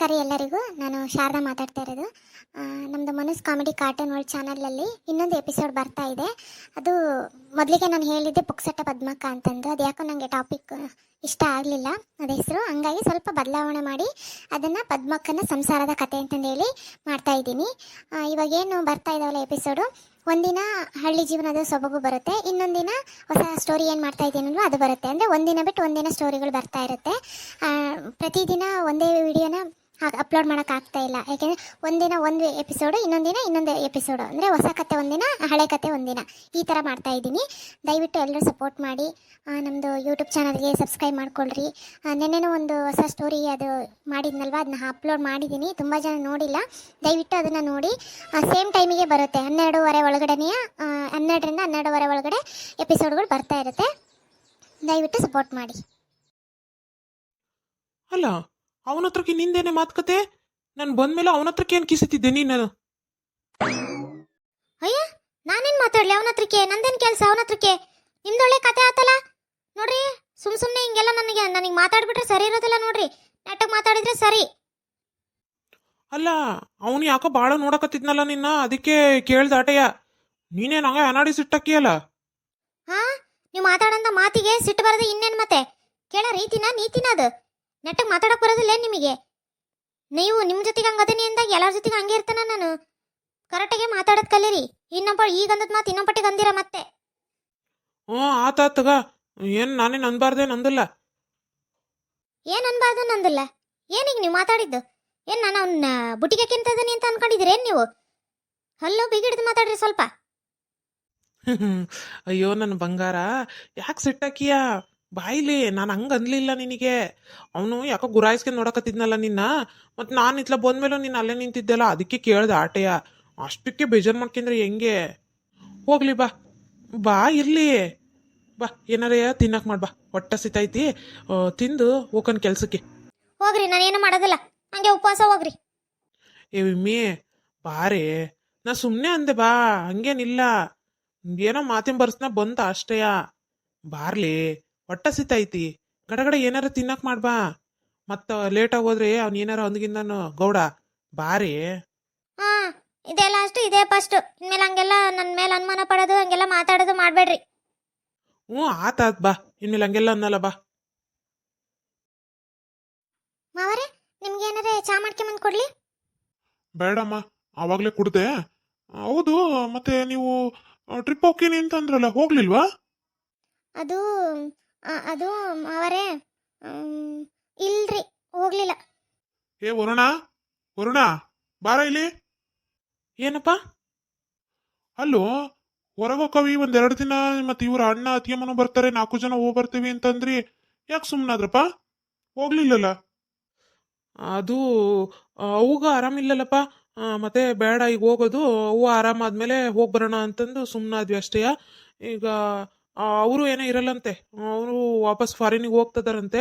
ನಮಸ್ಕಾರ ಎಲ್ಲರಿಗೂ. ನಾನು ಶಾರದಾ ಮಾತಾಡ್ತಾ ಇರೋದು. ನಮ್ಮದು ಮನಸ್ ಕಾಮಿಡಿ ಕಾರ್ಟೂನ್ ವರ್ಲ್ಡ್ ಚಾನಲಲ್ಲಿ ಇನ್ನೊಂದು ಎಪಿಸೋಡ್ ಬರ್ತಾ ಇದೆ. ಅದು ಮೊದಲಿಗೆ ನಾನು ಹೇಳಿದ್ದೆ ಪುಕ್ಸಟ್ಟ ಪದ್ಮಕ್ಕ ಅಂತಂದು. ಅದು ಯಾಕೋ ನನಗೆ ಟಾಪಿಕ್ ಇಷ್ಟ ಆಗಲಿಲ್ಲ ಅದು ಹೆಸರು, ಹಂಗಾಗಿ ಸ್ವಲ್ಪ ಬದಲಾವಣೆ ಮಾಡಿ ಅದನ್ನು ಪದ್ಮಕ್ಕನ ಸಂಸಾರದ ಕತೆ ಅಂತಂದು ಹೇಳಿ ಮಾಡ್ತಾ ಇದ್ದೀನಿ. ಇವಾಗೇನು ಬರ್ತಾ ಇದ್ದಾವಲ್ಲ ಎಪಿಸೋಡು, ಒಂದಿನ ಹಳ್ಳಿ ಜೀವನದ ಸೊಬಗು ಬರುತ್ತೆ, ಇನ್ನೊಂದಿನ ಹೊಸ ಸ್ಟೋರಿ ಏನು ಮಾಡ್ತಾ ಇದ್ದೀನಲ್ವ ಅದು ಬರುತ್ತೆ. ಅಂದರೆ ಒಂದಿನ ಬಿಟ್ಟು ಒಂದಿನ ಸ್ಟೋರಿಗಳು ಬರ್ತಾ ಇರುತ್ತೆ. ಪ್ರತಿದಿನ ಒಂದೇ ವಿಡಿಯೋನ ಅಪ್ಲೋಡ್ ಮಾಡೋಕ್ಕಾಗ್ತಾ ಇಲ್ಲ, ಯಾಕೆಂದರೆ ಒಂದಿನ ಒಂದು ಎಪಿಸೋಡು, ಇನ್ನೊಂದು ಎಪಿಸೋಡು, ಅಂದರೆ ಹೊಸ ಕತೆ ಒಂದಿನ, ಹಳೆ ಕತೆ ಒಂದಿನ, ಈ ಥರ ಮಾಡ್ತಾ ಇದ್ದೀನಿ. ದಯವಿಟ್ಟು ಎಲ್ಲರೂ ಸಪೋರ್ಟ್ ಮಾಡಿ. ನಮ್ಮದು ಯೂಟ್ಯೂಬ್ ಚಾನಲ್ಗೆ ಸಬ್ಸ್ಕ್ರೈಬ್ ಮಾಡ್ಕೊಳ್ರಿ. ನೆನ್ನೆನೂ ಒಂದು ಹೊಸ ಸ್ಟೋರಿ ಅದು ಮಾಡಿದ್ನಲ್ವ, ಅದನ್ನ ಅಪ್ಲೋಡ್ ಮಾಡಿದ್ದೀನಿ. ತುಂಬ ಜನ ನೋಡಿಲ್ಲ, ದಯವಿಟ್ಟು ಅದನ್ನು ನೋಡಿ. ಸೇಮ್ ಟೈಮಿಗೆ ಬರುತ್ತೆ, 12:30 ಒಳಗಡೆನೆಯ 12ರಿಂದ 12:30 ಒಳಗಡೆ ಎಪಿಸೋಡ್ಗಳು ಬರ್ತಾ ಇರುತ್ತೆ. ದಯವಿಟ್ಟು ಸಪೋರ್ಟ್ ಮಾಡಿ. ಅಲ್ಲ, ಅವನ ಹತ್ರಕ್ಕೆ ನಿಂದೇನೆ ಮಾತುಕತೆ? ನಾನು ಬಂದ್ಮೇಲೆ ಅವನ ಹತ್ರಕ್ಕೆ ಏನು ಕಿಸಿತಿದ್ದೆ ನೀನು? ಅಯ್ಯ, ನಾನೇನು ಮಾತಾಡಲಿ ಅವನ ಹತ್ರಕ್ಕೆ? ನಂದೇನು ಕೆಲಸ ಅವನ ಹತ್ರಕ್ಕೆ? ನಿಮ್ದೊಳ್ಳೆ ಕತೆ ಆತಲ್ಲ ನೋಡ್ರಿ. ಸುಮ್ಮನೆ ಹಿಂಗೆಲ್ಲ ನನಗೆ ಮಾತಾಡ್ಬಿಟ್ರೆ ಸರಿ ಇರೋದಿಲ್ಲ ನೋಡ್ರಿ. ನೆಟ್ಟಗೆ ಮಾತಾಡಿದ್ರೆ ಸರಿ. ಅಲ್ಲ, ಅವನು ಯಾಕೋ ಭಾಳ ನೋಡಕತ್ತಿದ್ನಲ್ಲ ನಿನ್ನ, ಅದಕ್ಕೆ ಕೇಳ್ದಾಟಯ್ಯ. ನೀನೇನು ಹಂಗ ಅನಾಡಿ ಸಿಟ್ಟಕ್ಕಿಯಲ್ಲ? ಹಾ, ನೀವು ಮಾತಾಡಂತ ಮಾತಿಗೆ ಸಿಟ್ಟು ಬರದೆ ಇನ್ನೇನು ಮತ್ತೆ? ಕೇಳ ರೀತಿನ ನೀತಿನ ಅದು. ನೆಟ್ಟಗೆ ಮಾತಾಡಕ್ ಬರೋದಿಲ್ಲ ನಿಮಗೆ? ನೀವು ನಿಮ್ಮ ಜೊತೆಗೆ ಹಂಗದೀನಿ ಅಂದಾಗ ಎಲ್ಲರ ಜೊತೆಗೆ ಹಂಗೆ ಇರ್ತಾನ ನಾನು. ಕರೆಕ್ಟಾಗೆ ಮಾತಾಡೋದು ಕಲೀರಿ. ಈಗಂದದ ಮಾತು ಇನ್ನೊಬ್ಬಟ್ಟಿಗೆ ಅಂದಿರ ಮತ್ತೆ. ಹ್ಞೂ, ಆತಾತಗ. ಏನು ನಾನೇನು ಅನ್ಬಾರ್ದೆ ನಂದಿಲ್ಲ. ಏನು ಅನ್ಬಾರ್ದು ನಂದಿಲ್ಲ? ಏನೀಗ ನೀವು ಮಾತಾಡಿದ್ದು? ಏನು ನಾನು ಅವನ್ನ ಬುಟ್ಟಿಗೆ ಕೆಂತದನಿ ಅಂತ ಅನ್ಕೊಂಡಿದ್ದೀರೇನು ನೀವು? ಹಲ್ಲೋ ಬಿಗಿಡ್ದು ಮಾತಾಡ್ರಿ ಸ್ವಲ್ಪ. ಅಯ್ಯೋ ನನ್ನ ಬಂಗಾರ, ಯಾಕೆ ಸಿಟ್ಟಾಕಿಯ? ಬಾಯಿಲಿ, ನಾನು ಹಂಗೆ ಅನ್ಲಿಲ್ಲ ನಿನಗೆ. ಅವನು ಯಾಕೋ ಗುರಾಯಿಸ್ಕೊಂಡು ನೋಡಕತ್ತಿದ್ನಲ್ಲ ನಿನ್ನ, ಮತ್ತು ನಾನು ಇತ್ಲ ಬಂದ್ಮೇಲೂ ನೀನು ಅಲ್ಲೇ ನಿಂತಿದ್ದೆಲ್ಲ, ಅದಕ್ಕೆ ಕೇಳ್ದೆ ಆಟೆಯ. ಅಷ್ಟಕ್ಕೆ ಬೇಜಾರು ಮಾಡ್ಕೊಂಡ್ರೆ ಹೆಂಗೆ? ಹೋಗ್ಲಿ ಬಾ ಬಾ, ಇರ್ಲಿ ಬಾ, ಏನಾರೇ ತಿನ್ನಕ್ಕೆ ಮಾಡ್ಬಾ, ಹೊಟ್ಟೆ ಸಿತೈತಿ. ತಿಂದು ಹೋಗನ್ ಕೆಲ್ಸಕ್ಕೆ. ಹೋಗ್ರಿ, ನಾನೇನು ಮಾಡೋದಿಲ್ಲ, ಹಂಗೆ ಉಪವಾಸ ಹೋಗ್ರಿ. ಏ ವಿಮ್ಮಿ, ಬಾರೇ. ನಾ ಸುಮ್ಮನೆ ಅಂದೆ ಬಾ, ಹಂಗೇನಿಲ್ಲ. ಏನೋ ಮಾತಿನ ಬರ್ಸ್ನ ಬಂತ ಅಷ್ಟೇಯ. ಬಾರ್ಲಿ, ಹೊಟ್ಟೆ ಸಿತೈತಿ. ಗಡಗಡ ಏನಾರ ತಿನ್ನಕ್ ಮಾಡ್ಬಾ. ಮತ್ತ ಲೇಟ್ ಆಗೋದ್ರೆ ಅವ್ನು ಏನಾರ ಅಂದ್ಗಿಂದನು ಗೌಡ. ಬಾರಿ. ಹಾ, ಇದೇ ಲಾಸ್ಟ್, ಇದೇ ಫಸ್ಟ್. ಇನ್ಮೇಲೆ ಹಂಗೆಲ್ಲ ನನ್ನ ಮೇಲೆ ಅನುಮಾನ ಪಡೋದು, ಹಂಗೆಲ್ಲ ಮಾತಾಡೋದು ಮಾಡಬೇಡ್ರಿ. ಹ್ಞೂ, ಆತಾತ್ ಬಾ, ಇನ್ಮೇಲೆ ಹಂಗೆಲ್ಲ ಅನ್ನಲ್ಲ ಬಾ. ಮಾವರೇ, ನಿಮ್ಗೆ ಏನಾರೇ ಚಾ ಮಾಡ್ಕೊಂಬಂದು ಕೊಡ್ಲಿ? ಬೇಡಮ್ಮ, ಆವಾಗಲೇ ಕುಡ್ದೆ. ಹೌದು, ಮತ್ತೆ ನೀವು ಟ್ರಿಪ್ ಹೋಗ್ತೀನಿ ಅಂತ ಅಂದ್ರಲ್ಲ, ಹೋಗ್ಲಿಲ್ವಾ? ಅದು ಅದು ಮಾವರೇ, ಇಲ್ರಿ, ಹೋಗ್ಲಿಲ್ಲ. ಏ ವರುಣ, ವರುಣ, ಬಾರ ಇಲ್ಲಿ. ಏನಪ್ಪ? ಅಲ್ಲೋ, ಹೊರಗೋಕವಿ ಒಂದೆರಡು ದಿನ, ಮತ್ತೆ ಇವ್ರ ಅಣ್ಣ ಅತ್ತಿಯಮ್ಮನೂ ಬರ್ತಾರೆ, 4 ಜನ ಹೋಗಿ ಬರ್ತೀವಿ ಅಂತಂದ್ರಿ. ಯಾಕೆ ಸುಮ್ಮನಾದ್ರಪ್ಪ? ಹೋಗ್ಲಿಲ್ಲಲ್ಲ? ಅದು ಅವ್ಗ ಆರಾಮಿಲ್ಲಲ್ಲಪ್ಪ. ಮತ್ತೆ ಬೇಡ ಈಗ ಹೋಗೋದು, ಅವು ಆರಾಮಾದ್ಮೇಲೆ ಹೋಗಿ ಬರೋಣ ಅಂತಂದು ಸುಮ್ಮನಾದ್ವಿ ಅಷ್ಟೇಯ. ಈಗ ಅವರು ಏನೋ ಇರಲ್ಲಂತೆ, ಅವರು ವಾಪಸ್ ಫಾರಿನಿಗೆ ಹೋಗ್ತದಾರಂತೆ.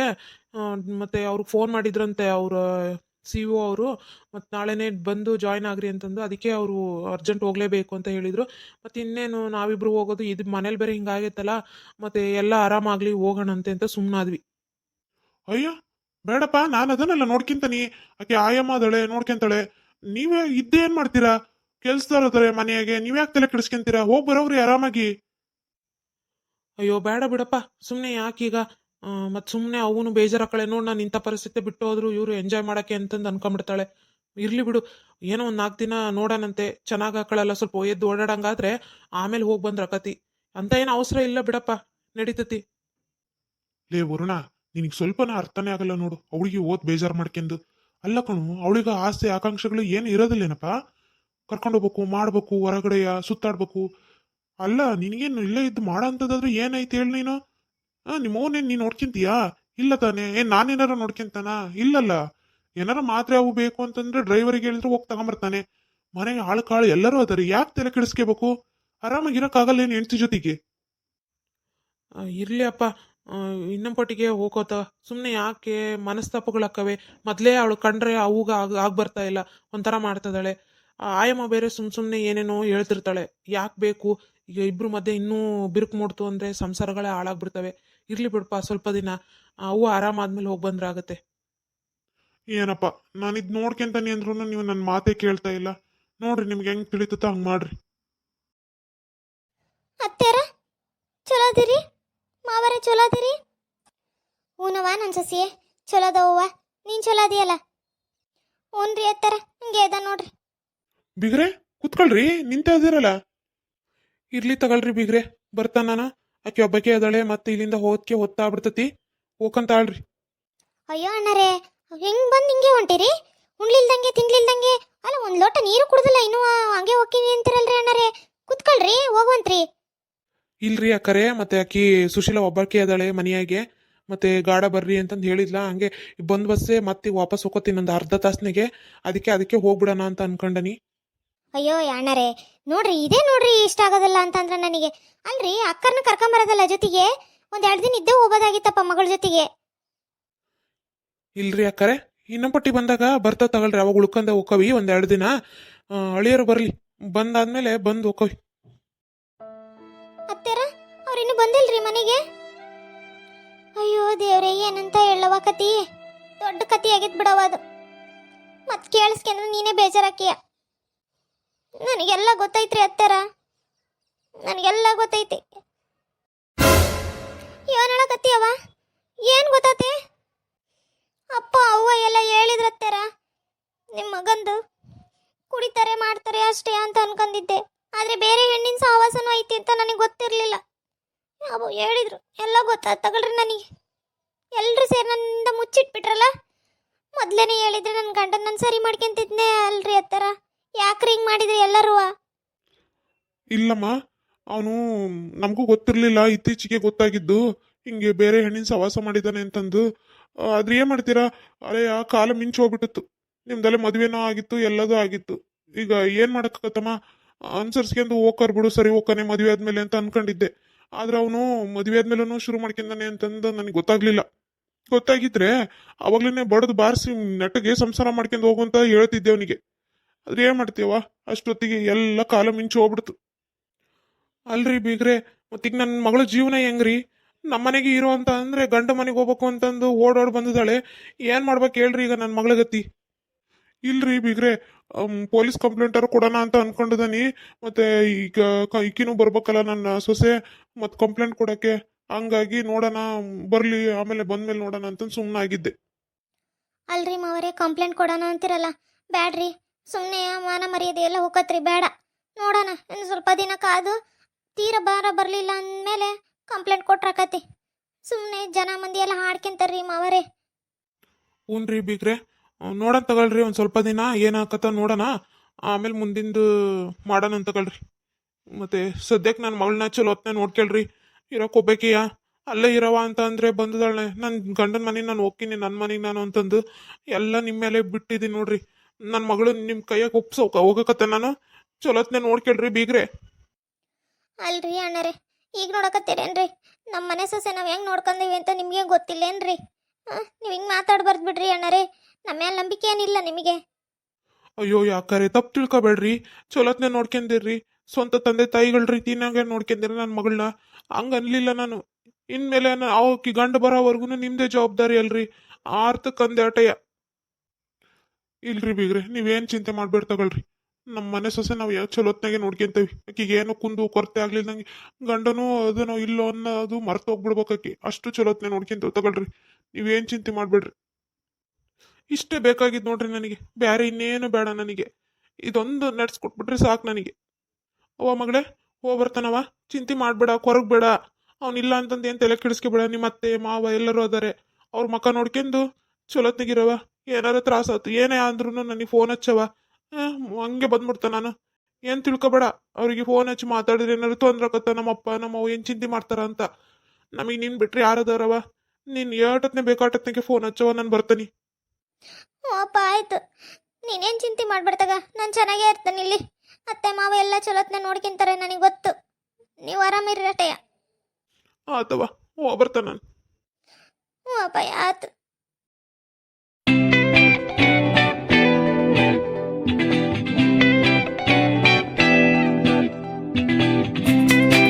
ಮತ್ತೆ ಅವ್ರಿಗೆ ಫೋನ್ ಮಾಡಿದ್ರಂತೆ ಅವ್ರ CEO ಅವರು, ಮತ್ತು ನಾಳೆನೇ ಬಂದು ಜಾಯ್ನ್ ಆಗ್ರಿ ಅಂತಂದು. ಅದಕ್ಕೆ ಅವರು ಅರ್ಜೆಂಟ್ ಹೋಗ್ಲೇಬೇಕು ಅಂತ ಹೇಳಿದರು. ಮತ್ತು ಇನ್ನೇನು ನಾವಿಬ್ರು ಹೋಗೋದು, ಇದು ಮನೇಲಿ ಬೇರೆ ಹಿಂಗಾಗೈತಲ್ಲ, ಮತ್ತು ಎಲ್ಲ ಆರಾಮಾಗಲಿ ಹೋಗೋಣಂತೆ ಅಂತ ಸುಮ್ಮನಾದ್ವಿ. ಅಯ್ಯೋ ಬೇಡಪ್ಪ, ನಾನು ಅದನ್ನೆಲ್ಲ ನೋಡ್ಕಿಂತಾನಿ. ಆಕೆ ಆಯಮ್ಮ ಅದಳೆ, ನೋಡ್ಕೊಂತಾಳೆ. ನೀವೇ ಇದ್ದೇ ಏನ್ ಮಾಡ್ತೀರಾ? ಕೆಲ್ಸದವ್ರು ಅದಾರೆ ಮನೆಯಾಗೆ, ನೀವ್ಯಾಕೆ ತಲೆ ಕೆಡಿಸ್ಕೊಂತೀರಾ? ಹೋಗಿ ಬರೋವ್ರಿ ಆರಾಮಾಗಿ. ಅಯ್ಯೋ ಬೇಡ ಬಿಡಪ್ಪ, ಸುಮ್ಮನೆ ಯಾಕೀಗ? ಮತ್ತು ಸುಮ್ಮನೆ ಅವನು ಬೇಜಾರಾಕಳೆ. ನೋಡಿ, ನಾನು ಇಂಥ ಪರಿಸ್ಥಿತಿ ಬಿಟ್ಟು ಹೋದ್ರು ಇವರು ಎಂಜಾಯ್ ಮಾಡೋಕ್ಕೆ ಅಂತಂದು ಅನ್ಕೊಂಬಿಡ್ತಾಳೆ. ಇರಲಿ ಬಿಡು, ಏನೋ ಒಂದು 4 ದಿನ ನೋಡೋಣಂತೆ. ಚೆನ್ನಾಗಿ ಹಾಕಳಲ್ಲ, ಸ್ವಲ್ಪ ಎದ್ದು ಓಡಾಡಂಗಾದ್ರೆ ಆಮೇಲೆ ಹೋಗಿ ಬಂದ್ರ ಕತಿ. ಅಂತ ಏನು ಅವಸರ ಇಲ್ಲ ಬಿಡಪ್ಪ, ನಡೀತತಿ. ಲೇ ವರುಣ, ನಿನಗೆ ಸ್ವಲ್ಪನ ಅರ್ಥನೇ ಆಗಲ್ಲ ನೋಡು. ಅವಳಿಗೆ ಓದ್ ಬೇಜಾರು ಮಾಡ್ಕೊಂಡು. ಅಲ್ಲ ಕಣು, ಅವಳಿಗೆ ಆಸೆ ಆಕಾಂಕ್ಷೆಗಳು ಏನು ಇರೋದಿಲ್ಲೇನಪ್ಪ? ಕರ್ಕೊಂಡೋಗ್ಬೇಕು, ಮಾಡ್ಬೇಕು, ಹೊರಗಡೆಯ ಸುತ್ತಾಡ್ಬೇಕು. ಅಲ್ಲ, ನಿನಗೇನು ಇಲ್ಲೇ ಇದ್ದು ಮಾಡೋ ಅಂಥದ್ದಾದ್ರೆ ಏನೈತೆ ಹೇಳಿ ನೀನು? ನಿಮ್ಮವನೇನು ನೀನು ನೋಡ್ಕೊಂತೀಯಾ? ಇಲ್ಲ ತಾನೇ? ನಾನೇನಾರ ನೋಡ್ಕೊಂತಾನ? ಇಲ್ಲಲ್ಲ. ಏನಾರ ಮಾತ್ರೆ ಅವು ಬೇಕು ಅಂತಂದ್ರೆ ಡ್ರೈವರಿಗೆ ಹೇಳಿದ್ರೆ ಹೋಗಿ ತಗೊಂಬರ್ತಾನೆ. ಮನೆಗೆ ಆಳು ಕಾಳು ಎಲ್ಲರೂ ಅದಾರೆ, ಯಾಕೆ ತಲೆ ಕೆಡಿಸ್ಕೋಬೇಕು? ಆರಾಮಾಗಿರಕ್ಕಾಗಲ್ಲ ಏನು ಹೆಂಡ್ತಿ ಜೊತೆಗೆ? ಇರಲಿ ಅಪ್ಪ, ಇನ್ನೊಂಪಟ್ಟಿಗೆ ಹೋಗೋತ. ಸುಮ್ಮನೆ ಯಾಕೆ ಮನಸ್ತಾಪಗಳಾಕವೆ? ಮೊದಲೇ ಅವಳು ಕಂಡ್ರೆ ಅವಾಗ ಬರ್ತಾ ಇಲ್ಲ, ಒಂಥರ ಮಾಡ್ತಿದ್ದಾಳೆ. ಆಯಮ್ಮ ಬೇರೆ ಸುಮ್ಮನೆ ಏನೇನೋ ಹೇಳ್ತಿರ್ತಾಳೆ. ಯಾಕೆ ಬೇಕು? ಈಗ ಇಬ್ರು ಮಧ್ಯೆ ಇನ್ನೂ ಬಿರುಕು ಮೂಡ್ತು ಅಂದರೆ ಸಂಸಾರಗಳೇ ಹಾಳಾಗ್ಬಿಡ್ತವೆ. ಇರಲಿ ಬಿಡಪ್ಪ, ಸ್ವಲ್ಪ ದಿನ ಅವು ಆರಾಮಾದ್ಮೇಲೆ ಹೋಗಿ ಬಂದ್ರಾಗತ್ತೆ. ಏನಪ್ಪ ನಾನು ಇದು ನೋಡ್ಕೊಂತಾನೆ ಅಂದ್ರೂ ನೀವು ನನ್ನ ಮಾತೇ ಕೇಳ್ತಾ ಇಲ್ಲ. ನೋಡ್ರಿ ನಿಮ್ಗೆ ಹೆಂಗ್ ತಿಳಿತತ್ತ ಹಂಗ್ ಮಾಡ್ರಿ. ಅತ್ತೆರ ಚಲೋ ಅದಿರಿ, ಮಾವರ ಚಲೋ ಅದಿರಿ? ಹೂನವ್ವ ನನ್ನ ಸಸಿ ಚಲೋ ಅದವ್ವ, ನೀನು ಚಲೋ ಅದಿಯಲ್ಲ? ಹ್ಞೂನ್ರಿ ಅತ್ತೆರ, ಹಂಗೆ ಅದ ನೋಡ್ರಿ. ಬಿಗ್ರೆ ಕುತ್ಕೊಳ್ರಿ, ನಿಂತ ಇದಿರಲ್ಲ. ಇರ್ಲಿ ತಗೊಳ್ರಿ ಬೀಗ್ರೆ, ಬರ್ತಾನ ನಾನು. ಆಕೆ ಒಬ್ಬಾಕೆ ಅದಳೆ, ಮತ್ತೆ ಇಲ್ಲಿಂದ ಹೋದ್ಕೆ ಹೊತ್ತಾಗ್ಬಿಡ್ತತಿ, ಹೋಗಂತಾಳ್ರಿ. ಅಯ್ಯೋ ಅಣ್ಣರೇ, ಹೆಂಗ್ ಬಂದು ಹಿಂಗೆ ಹೊಂಟಿರಿ? ಉಣ್ಲಿಲ್ದಂಗೆ ತಿನ್ಲಿಲ್ದಂಗೆ. ಅಲ್ಲ, ಒಂದು ಲೋಟ ನೀರು ಕುಡ್ದಿಲ್ಲ ಇನ್ನೂ ಹಂಗೆ ಹೋಗ್ತೀನಿ ಅಂತಿರಲ್ರಿ ಅಣ್ಣರೇ. ಕುತ್ಕೊಳ್ರಿ, ಹೋಗುವಂತ್ರಿ. ಇಲ್ರಿ ಅಕ್ಕರೆ, ಮತ್ತೆ ಆಕಿ ಸುಶೀಲ ಒಬ್ಬಾಕೆ ಅದಳೆ ಮನೆಯಾಗೆ, ಮತ್ತೆ ಗಾಡ ಬರ್ರಿ ಅಂತಂದು ಹೇಳಿದ್ಲ. ಹಂಗೆ ಬಂದ್ ಬಸ್ಸೆ ಮತ್ತೆ ವಾಪಸ್ ಹೋಗೋತೀನಿ ಒಂದು ಅರ್ಧ ತಾಸ್ನಾಗೆ. ಅದಕ್ಕೆ ಹೋಗ್ಬಿಡೋಣ ಅಂತ ಅನ್ಕೊಂಡನಿ. ಅಯ್ಯೋ ಅಣ್ಣರೇ, ನೋಡ್ರಿ ಇದೇ ನೋಡ್ರಿ ಇಷ್ಟ ಆಗೋದಿಲ್ಲ ಅಂತಂದ್ರೆ ನನಗೆ. ಅಲ್ರಿ ಅಕ್ಕರ್ನ ಕರ್ಕೊಂಬರೋದಲ್ಲ ಜೊತೆಗೆ, ಒಂದೆರಡು ದಿನ ಇದ್ದೇ ಹೋಗೋದಾಗಿತ್ತಪ್ಪ ಮಗಳ ಜೊತೆಗೆ. ಇಲ್ರಿ ಅಕ್ಕರೆ, ಇನ್ನೊಂದು ಪಟ್ಟಿ ಬಂದಾಗ ಬರ್ತಾ ತಗೊಳ್ರಿ, ಅವಾಗ ಉಳ್ಕೊಂಡೆ ಹೋಕ್ಕವಿ ಒಂದೆರಡು ದಿನ. ಅಳಿಯರು ಬರ್ಲಿ, ಬಂದಾದ್ಮೇಲೆ ಬಂದು ಹೋಕ್ಕವಿ. ಅತ್ತೆರ ಅವ್ರಿನ್ನೂ ಬಂದಿಲ್ರಿ ಮನೆಗೆ? ಅಯ್ಯೋ ದೇವ್ರೆ, ಏನಂತ ಹೇಳವ ಕತಿ, ದೊಡ್ಡ ಕತಿ ಆಗಿದ್ ಬಿಡವ ಅದು. ಮತ್ ಕೇಳಿಸ್ಕೊಂಡ್ರೆ ನೀನೇ ಬೇಜಾರಾಕಿಯ. ನನಗೆಲ್ಲ ಗೊತ್ತೈತ್ರಿ ಅತ್ತೆರ, ನನಗೆಲ್ಲ ಗೊತ್ತೈತಿ. ಏನ್ ಹೇಳಕತ್ತೀಯವ? ಏನ್ ಗೊತ್ತೈತಿ? ಅಪ್ಪ ಅವ್ವ ಎಲ್ಲ ಹೇಳಿದ್ರತ್ತೆರ, ನಿಮ್ಮ ಮಗಂದು ಕುಡಿತಾರೆ ಮಾಡ್ತಾರೆ ಅಷ್ಟೇ ಅಂತ ಅನ್ಕೊಂಡಿದ್ದೆ. ಆದ್ರೆ ಬೇರೆ ಹೆಣ್ಣಿನ ಸಹವಾಸನೂ ಐತಿ ಅಂತ ನನಗೆ ಗೊತ್ತಿರಲಿಲ್ಲ. ಅವು ಹೇಳಿದ್ರು, ಎಲ್ಲ ಗೊತ್ತಾಯ್ತು ತಗೊಳ್ರಿ ನನಗೆ. ಎಲ್ಲರೂ ಸೇರಿ ನನ್ನಿಂದ ಮುಚ್ಚಿಟ್ಬಿಟ್ರಲ್ಲ. ಮೊದಲೇನೆ ಹೇಳಿದ್ರೆ ನನ್ನ ಗಂಡನ ನಾನು ಸರಿ ಮಾಡ್ಕೊಂತಿದ್ನೆ ಅಲ್ರಿ ಅತ್ತರ. ಯಾಕ್ರಿ ಹಿಂಗೆ ಮಾಡಿದ್ರಿ ಎಲ್ಲರೂ? ಇಲ್ಲಮ್ಮ, ಅವನು ನಮಗೂ ಗೊತ್ತಿರಲಿಲ್ಲ, ಇತ್ತೀಚೆಗೆ ಗೊತ್ತಾಗಿದ್ದು ಹಿಂಗೆ ಬೇರೆ ಹೆಣ್ಣಿನ ಸವಾಸ ಮಾಡಿದ್ದಾನೆ ಅಂತಂದು. ಆದ್ರೆ ಏನ್ ಮಾಡ್ತೀರಾ, ಅರೆ ಆ ಕಾಲ ಮಿಂಚು ಹೋಗ್ಬಿಟ್ಟಿತ್ತು. ನಿಮ್ದಲ್ಲೇ ಮದುವೆನೂ ಆಗಿತ್ತು, ಎಲ್ಲದೂ ಆಗಿತ್ತು. ಈಗ ಏನ್ ಮಾಡಕ್ಕತ್ತಮ್ಮ, ಅನ್ಸರ್ಸ್ಕೊಂಡು ಹೋಗ್ಕರ್ ಬಿಡು, ಸರಿ ಹೋಗ್ತಾನೆ ಮದುವೆ ಆದ್ಮೇಲೆ ಅಂತ ಅನ್ಕೊಂಡಿದ್ದೆ. ಆದ್ರೆ ಅವನು ಮದುವೆ ಆದ್ಮೇಲೂ ಶುರು ಮಾಡ್ಕೊಂಡಾನೆ ಅಂತಂದು ನನಗೆ ಗೊತ್ತಾಗ್ಲಿಲ್ಲ. ಗೊತ್ತಾಗಿದ್ರೆ ಅವಾಗ್ಲೇನೆ ಬಡದು ಬಾರಿಸಿ ನೆಟ್ಟಗೆ ಸಂಸಾರ ಮಾಡ್ಕೊಂಡು ಹೋಗುವಂತ ಹೇಳ್ತಿದ್ದೆ ಅವನಿಗೆ. ಆದ್ರೆ ಏನ್ ಮಾಡ್ತೀವ, ಅಷ್ಟೊತ್ತಿಗೆ ಎಲ್ಲ ಕಾಲ ಮಿಂಚು ಹೋಗ್ಬಿಡ್ತು. ಅಲ್ರಿ ಬೀಗ್ರೆ, ಮತ್ತೀಗ ನನ್ನ ಮಗಳ ಜೀವನ ಹೆಂಗ್ರಿ? ನಮ್ಮನೆಗೆ ಇರೋ ಅಂತ ಅಂದ್ರೆ ಗಂಡ ಮನೆಗೆ ಹೋಗ್ಬೇಕು ಅಂತಂದು ಓಡೋಡ್ ಬಂದಿದ್ದಾಳೆ. ಏನ್ ಮಾಡ್ಬೇಕು ಹೇಳ್ರಿ ಈಗ ನನ್ನ ಮಗಳ ಗತಿ? ಇಲ್ರಿ ಬಿಗ್ರೆ, ಪೊಲೀಸ್ ಕಂಪ್ಲೇಂಟ್ ಕೊಡೋಣ ಅಂತ ಅನ್ಕೊಂಡಿದ್ದಾನಿ. ಮತ್ತೆ ಈಗ ಈಕಿನೂ ಬರ್ಬೇಕಲ್ಲ ನನ್ನ ಸೊಸೆ, ಮತ್ ಕಂಪ್ಲೇಂಟ್ ಕೊಡಕ್ಕೆ. ಹಂಗಾಗಿ ನೋಡೋಣ, ಬರ್ಲಿ ಆಮೇಲೆ ಬಂದ್ಮೇಲೆ ನೋಡೋಣ ಅಂತ ಸುಮ್ಮನಾಗಿದ್ದೆ. ಅಲ್ರಿ ಮಾವರೇ, ಕಂಪ್ಲೇಂಟ್ ಕೊಡೋಣ ಅಂತಿರಲ್ಲ, ಬ್ಯಾಡ್ರಿ. ಸುಮ್ಮನೆ ಮಾನ ಮರ್ಯಾದೆ ಎಲ್ಲ ಹೋಗತ್ರಿ, ಬೇಡ. ನೋಡೋಣ, ಇನ್ನು ಸ್ವಲ್ಪ ದಿನ ಕಾದು ತೀರ ಭಾರ ಬರಲಿಲ್ಲ ಅಂದಮೇಲೆ ಕಂಪ್ಲೇಂಟ್ ಕೊಟ್ರಾಕತಿ. ಸುಮ್ಮನೆ ಜನ ಮಂದಿ ಎಲ್ಲ ಹಾಡ್ಕೊಂತಾರ್ರಿ ಮಾವರೇ. ಹ್ಞೂನ್ರಿ ಬೀಗ್ರೆ, ನೋಡೋಣ ತಗೊಳ್ರಿ, ಒಂದು ಸ್ವಲ್ಪ ದಿನ ಏನಾಕತ್ತ ನೋಡೋಣ, ಆಮೇಲೆ ಮುಂದಿಂದು ಮಾಡೋಣ ಅಂತ ತಗೊಳ್ರಿ. ಮತ್ತೆ ಸದ್ಯಕ್ಕೆ ನನ್ನ ಮಗಳನ್ನ ಚಲೋ ಹೊತ್ನ ನೋಡ್ಕೊಳ್ರಿ. ಇರೋಕೆ ಹೋಗ್ಬೇಕಿಯಾ, ಅಲ್ಲೇ ಇರವ ಅಂತ ಅಂದ್ರೆ ಬಂದದಾಳೆ. ನನ್ನ ಗಂಡನ ಮನೆಗೆ ನಾನು ಹೋಗ್ತೀನಿ, ನನ್ನ ಮನೆಗೆ ನಾನು ಅಂತಂದು ಎಲ್ಲ ನಿಮ್ಮ ಮೇಲೆ ಬಿಟ್ಟಿದ್ದೀನಿ ನೋಡ್ರಿ. ನನ್ನ ಮಗಳು ನಿಮ್ಮ ಕೈಯಾಗ ಹೋಗಕತ್ತೆ ನಾನು. ಚಲೋತ್ನೆ ನೋಡ್ಕೊಳ್ರಿ ಬೀಗ್ರೆ. ಅಲ್ರಿ ಅಣ್ಣರೇ, ಈಗ ನೋಡಕತ್ತೀರೇನ್ರಿ ನಮ್ಮ ಮನೆ ಸೊಸೆ ನಾವು ಹೆಂಗೆ ನೋಡ್ಕೊಂಡೀವಿ ಅಂತ ನಿಮಗೆ ಗೊತ್ತಿಲ್ಲೇನ್ರಿ? ನೀವು ಹಿಂಗೆ ಮಾತಾಡ್ಬಾರ್ದು ಬಿಡ್ರಿ ಅಣ್ಣರೇ. ನಮ್ಮ ಮೇಲೆ ನಂಬಿಕೆ ಏನಿಲ್ಲ ನಿಮಗೆ? ಅಯ್ಯೋ ಯಾಕಾರೆ ತಪ್ಪು ತಿಳ್ಕೊಬೇಡ್ರಿ, ಚಲೋತ್ನೆ ನೋಡ್ಕೊಂಡಿರ್ರಿ. ಸ್ವಂತ ತಂದೆ ತಾಯಿಗಳ ರೀತಿನಾಗೆ ನೋಡ್ಕೊಂಡಿರಿ ನನ್ನ ಮಗಳನ್ನ. ಹಂಗ ಅನ್ಲಿಲ್ಲ ನಾನು. ಇನ್ಮೇಲೆ ಅವಕ್ಕೆ ಗಂಡ ಬರೋವರೆಗೂ ನಿಮ್ದೇ ಜವಾಬ್ದಾರಿ ಅಲ್ರಿ. ಆ ಅರ್ಥಕ್ಕೆ ಅಂದೆ ಆಟಯ್ಯ. ಇಲ್ರಿ ಬಿಗ್ರೆ, ನೀವೇನ್ ಚಿಂತೆ ಮಾಡ್ಬೇಡ ತಗೊಳ್ರಿ. ನಮ್ಮ ಮನೆ ಸೊಸೆ ನಾವು ಯಾವ ಚಲೋತ್ನಾಗೆ ನೋಡ್ಕೊಂತೇವಿ. ಆಕಿಗೆ ಏನು ಕುಂದು ಕೊರತೆ ಆಗ್ಲಿಲ್ದಂಗೆ, ಗಂಡನೂ ಅದನೋ ಇಲ್ಲೋ ಅನ್ನೋದು ಮರ್ತು ಹೋಗ್ಬಿಡ್ಬೇಕಾಕಿ. ಅಷ್ಟು ಚಲೋತ್ನೆ ನೋಡ್ಕೊಂತೇವೆ ತಗೊಳ್ರಿ. ನೀವೇನ್ ಚಿಂತೆ ಮಾಡ್ಬೇಡ್ರಿ. ಇಷ್ಟೇ ಬೇಕಾಗಿದ್ದು ನೋಡ್ರಿ ನನಗೆ, ಬೇರೆ ಇನ್ನೇನು ಬೇಡ ನನಗೆ. ಇದೊಂದು ನಡ್ಸ್ಕೊಟ್ಬಿಟ್ರೆ ಸಾಕು ನನಗೆ. ಅವ್ವ ಮಗಳೇ, ಬರ್ತಾನವ, ಚಿಂತೆ ಮಾಡ್ಬೇಡ, ಕೊರಗ್ ಬೇಡ. ಅವನಿಲ್ಲ ಅಂತಂದು ಏನು ತಲೆ ಕೆಡಿಸ್ಕೊಬೇಡ. ನಿಮ್ಮ ಅತ್ತೆ ಮಾವ ಎಲ್ಲರೂ ಅದಾರೆ, ಅವ್ರ ಮಕ್ಕ ನೋಡ್ಕೊಂಡು ಚಲೋತ್ನಾಗಿರವ. ಏನಾರ ತ್ರಾಸ ಆಯ್ತು ಏನೇ ಅಂದ್ರೂ ನನಗೆ ಫೋನ್ ಹಚ್ಚವ. ಹಂಗೆ ಬಂದ್ಬಿಡ್ತ ನಾನು. ಏನು ತಿಳ್ಕೊಬೇಡ, ಅವ್ರಿಗೆ ಫೋನ್ ಹಚ್ಚಿ ಮಾತಾಡಿದ್ರೆ ಏನಾರು ತೊಂದ್ರೆ ಆಕತ್ತ, ನಮ್ಮಪ್ಪ ನಮ್ಮವ್ವ ಏನು ಚಿಂತೆ ಮಾಡ್ತಾರ ಅಂತ. ನಮಗೆ ನೀನು ಬಿಟ್ರೆ ಯಾರದಾರವ? ನೀನು ಏಟತ್ನೆ ಬೇಕಾಟತ್ನೆಗೆ ಫೋನ್ ಹಚ್ಚವ, ನಾನು ಬರ್ತೀನಿ. ಓ ಅಪ್ಪ, ಆಯ್ತು. ನೀನೇನು ಚಿಂತೆ ಮಾಡ್ಬಿಡ್ತಾಗ, ನಾನು ಚೆನ್ನಾಗೇ ಇರ್ತೇನೆ ಇಲ್ಲಿ. ಅತ್ತೆ ಮಾವ ಎಲ್ಲ ಚಲೋತ್ನೆ ನೋಡ್ಕೊಂತಾರೆ, ನನಗೆ ಗೊತ್ತು. ನೀವು ಆರಾಮಿರಿ ಅಟಯ್ಯ. ಆತವ, ಬರ್ತಾನೆ ನಾನು. ಹ್ಞೂ ಅಪ್ಪ, ಆಯ್ತು.